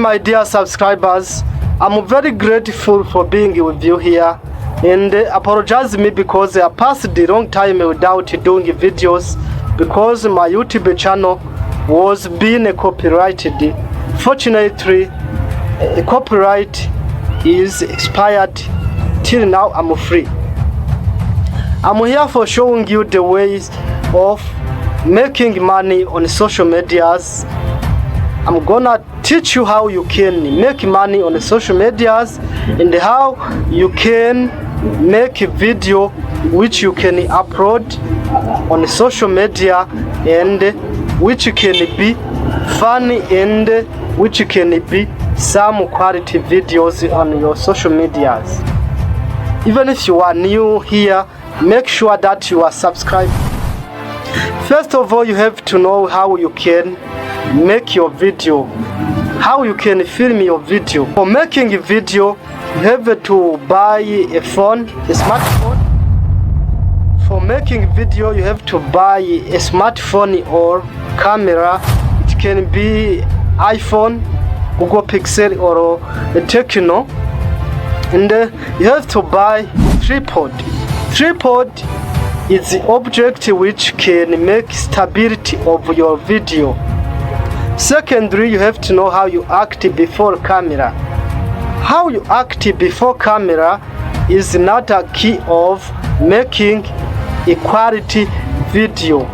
my dear subscribers, I'm very grateful for being with you here, and apologize me because I passed a long time without doing videos because my YouTube channel was being copyrighted. Fortunately, copyright is expired. Till now I'm free. I'm here for showing you the ways of making money on social medias. I'm gonna teach you how you can make money on the social medias and how you can make a video which you can upload on the social media and which can be funny and which can be some quality videos on your social medias. Even if you are new here, make sure that you are subscribed. First of all, you have to know how you can make your video, how you can film your video. For making a video, you have to buy a phone, a smartphone. For making video, you have to buy a smartphone or camera. It can be iPhone, Google Pixel or a Techno. And you have to buy tripod. Tripod is the object which can make stability of your video. Secondly, you have to know how you act before camera. How you act before camera is another key of making a quality video.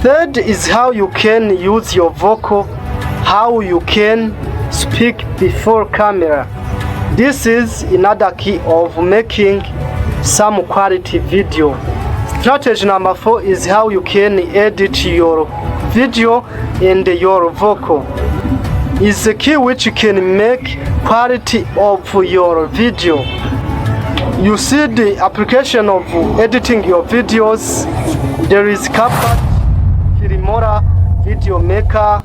Third is how you can use your vocal, how you can speak before camera. This is another key of making some quality video. Strategy number 4 is how you can edit your video and your vocal. Is the key which can make quality of your video. You see the application of editing your videos. There is CapCut, Filmora, Video Maker,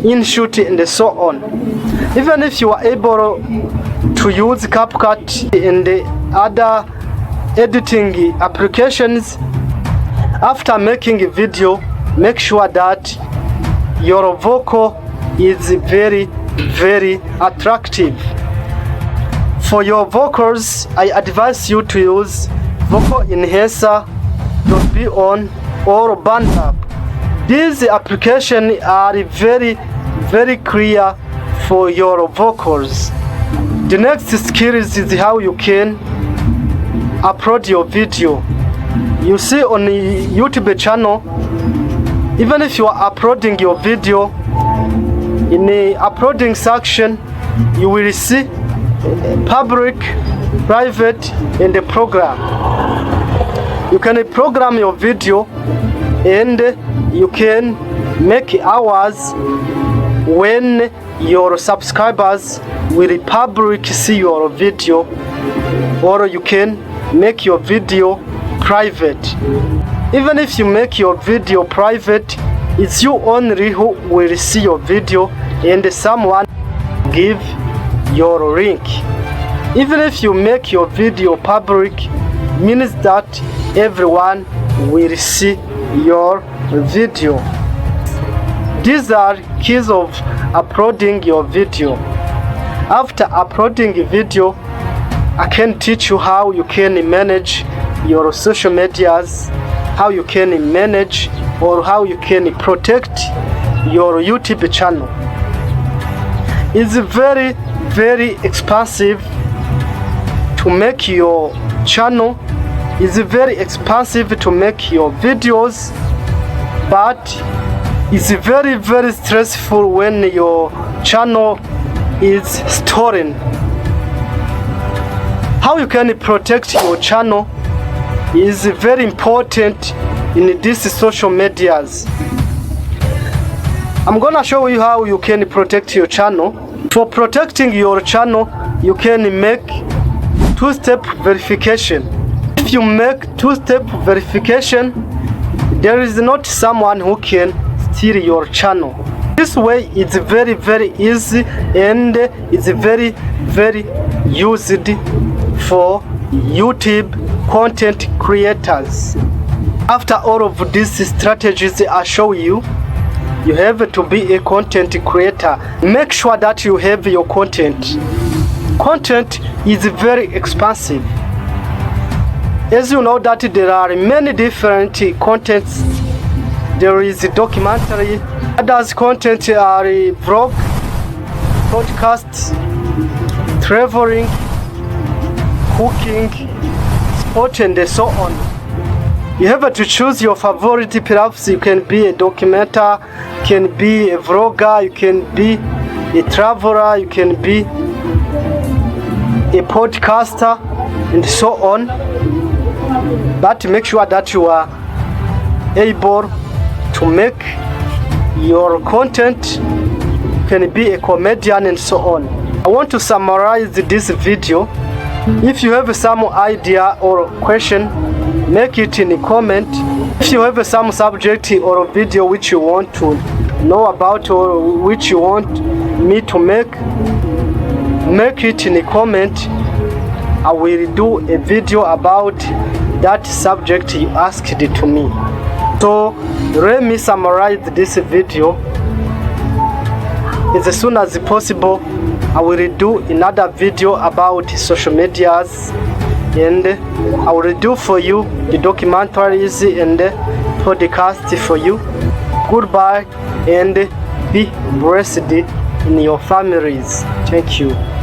InShoot and so on. Even if you are able to use CapCut and the other editing applications, after making a video, make sure that your vocal is very attractive. For your vocals, I advise you to use vocal enhancer, .be on or BandUp. These applications are very clear for your vocals. The next skill is how you can upload your video. You see on the YouTube channel, even if you are uploading your video, in the uploading section you will see public, private and the program. You can program your video and you can make hours when your subscribers will public see your video, or you can make your video private. Even if you make your video private, it's you only who will see your video and someone give your link. Even if you make your video public, means that everyone will see your video. These are keys of uploading your video. After uploading a video, I can teach you how you can manage your social medias, how you can manage or how you can protect your YouTube channel. It's very expensive to make your channel. It's very expensive to make your videos, but it's very stressful when your channel is stolen. How you can protect your channel is very important in these social medias. I'm gonna show you how you can protect your channel. For protecting your channel, you can make two-step verification. If you make two-step verification, there is not someone who can steal your channel. This way it's very easy and it's very used for YouTube content creators. After all of these strategies I show you, You have to be a content creator. Make sure that you have your content. Content is very expensive. As you know that there are many different contents. There is a documentary. Others content are vlog, podcasts, traveling, cooking, sport, and so on. You have to choose your favorite. Perhaps you can be a documenter, you can be a vlogger, you can be a traveler, you can be a podcaster, and so on. But make sure that you are able to make your content. You can be a comedian and so on. I want to summarize this video. If you have some idea or question, make it in the comment. If you have some subject or video which you want to know about or which you want me to make it in the comment. I will do a video about that subject you asked to me. So let me summarize this video. As soon as possible, I will do another video about social medias, and I will do for you the documentaries and podcast for you. Goodbye and be blessed in your families. Thank you.